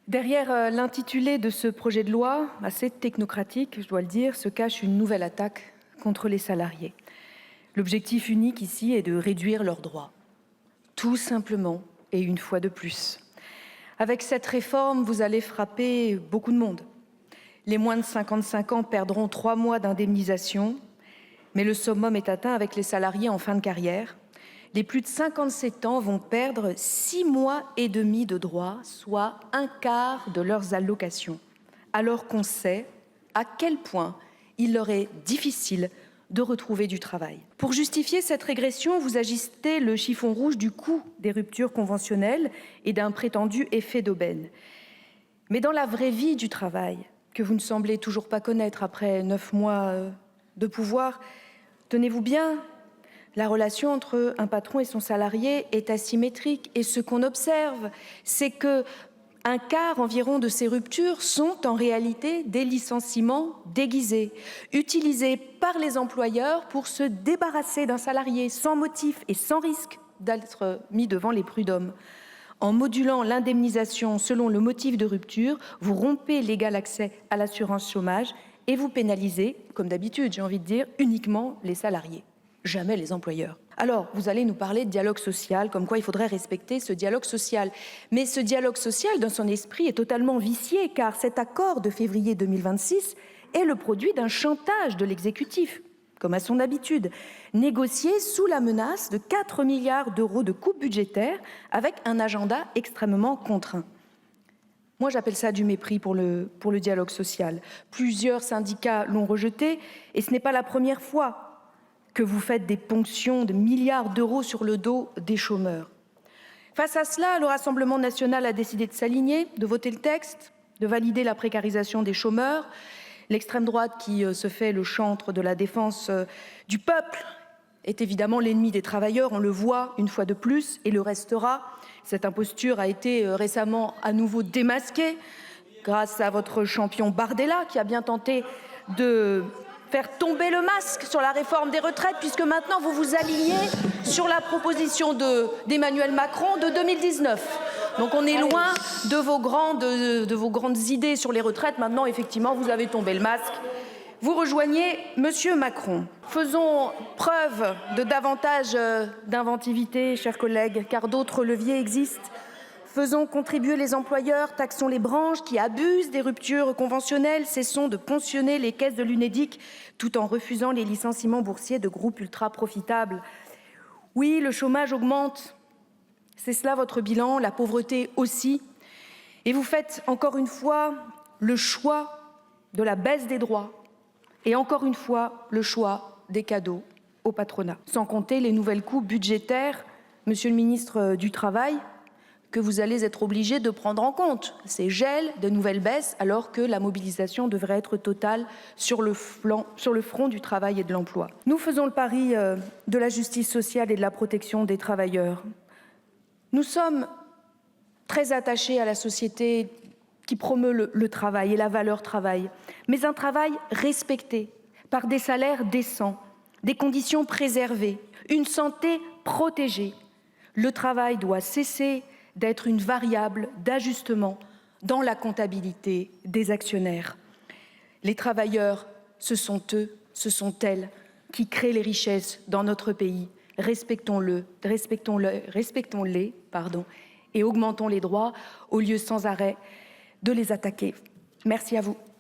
Derrière l'intitulé de ce projet de loi, assez technocratique, je dois le dire, se cache une nouvelle attaque contre les salariés. L'objectif unique ici est de réduire leurs droits, tout simplement et une fois de plus. Avec cette réforme, vous allez frapper beaucoup de monde. Les moins de 55 ans perdront 3 mois d'indemnisation, mais le summum est atteint avec les salariés en fin de carrière. Les plus de 57 ans vont perdre 6 mois et demi de droits, soit un quart de leurs allocations, alors qu'on sait à quel point il leur est difficile de retrouver du travail. Pour justifier cette régression, vous agitez le chiffon rouge du coût des ruptures conventionnelles et d'un prétendu effet d'aubaine. Mais dans la vraie vie du travail, que vous ne semblez toujours pas connaître après 9 mois de pouvoir, tenez-vous bien, la relation entre un patron et son salarié est asymétrique. Et ce qu'on observe, c'est que un quart environ de ces ruptures sont en réalité des licenciements déguisés, utilisés par les employeurs pour se débarrasser d'un salarié sans motif et sans risque d'être mis devant les prud'hommes. En modulant l'indemnisation selon le motif de rupture, vous rompez l'égal accès à l'assurance chômage et vous pénalisez, comme d'habitude, j'ai envie de dire, uniquement les salariés, jamais les employeurs. Alors, vous allez nous parler de dialogue social, comme quoi il faudrait respecter ce dialogue social. Mais ce dialogue social, dans son esprit, est totalement vicié, car cet accord de février 2026 est le produit d'un chantage de l'exécutif, comme à son habitude, négocié sous la menace de 4 milliards d'euros de coupes budgétaires, avec un agenda extrêmement contraint. Moi, j'appelle ça du mépris pour le dialogue social. Plusieurs syndicats l'ont rejeté, et ce n'est pas la première fois que vous faites des ponctions de milliards d'euros sur le dos des chômeurs. Face à cela, le Rassemblement national a décidé de s'aligner, de voter le texte, de valider la précarisation des chômeurs. L'extrême droite, qui se fait le chantre de la défense du peuple, est évidemment l'ennemi des travailleurs, on le voit une fois de plus et le restera. Cette imposture a été récemment à nouveau démasquée grâce à votre champion Bardella, qui a bien tenté de faire tomber le masque sur la réforme des retraites, puisque maintenant vous vous alignez sur la proposition d'Emmanuel Macron de 2019. Donc on est loin de vos grandes idées sur les retraites. Maintenant, effectivement, vous avez tombé le masque. Vous rejoignez Monsieur Macron. Faisons preuve de davantage d'inventivité, chers collègues, car d'autres leviers existent. Faisons contribuer les employeurs, taxons les branches qui abusent des ruptures conventionnelles, cessons de ponctionner les caisses de l'Unédic tout en refusant les licenciements boursiers de groupes ultra profitables. Oui, le chômage augmente, c'est cela votre bilan, la pauvreté aussi. Et vous faites encore une fois le choix de la baisse des droits et encore une fois le choix des cadeaux au patronat. Sans compter les nouvelles coupes budgétaires, Monsieur le ministre du Travail, que vous allez être obligé de prendre en compte ces gels, de nouvelles baisses, alors que la mobilisation devrait être totale sur le front du travail et de l'emploi. Nous faisons le pari de la justice sociale et de la protection des travailleurs. Nous sommes très attachés à la société qui promeut le travail et la valeur travail, mais un travail respecté par des salaires décents, des conditions préservées, une santé protégée. Le travail doit cesser d'être une variable d'ajustement dans la comptabilité des actionnaires. Les travailleurs, ce sont eux, ce sont elles qui créent les richesses dans notre pays. Respectons-les, et augmentons les droits au lieu sans arrêt de les attaquer. Merci à vous.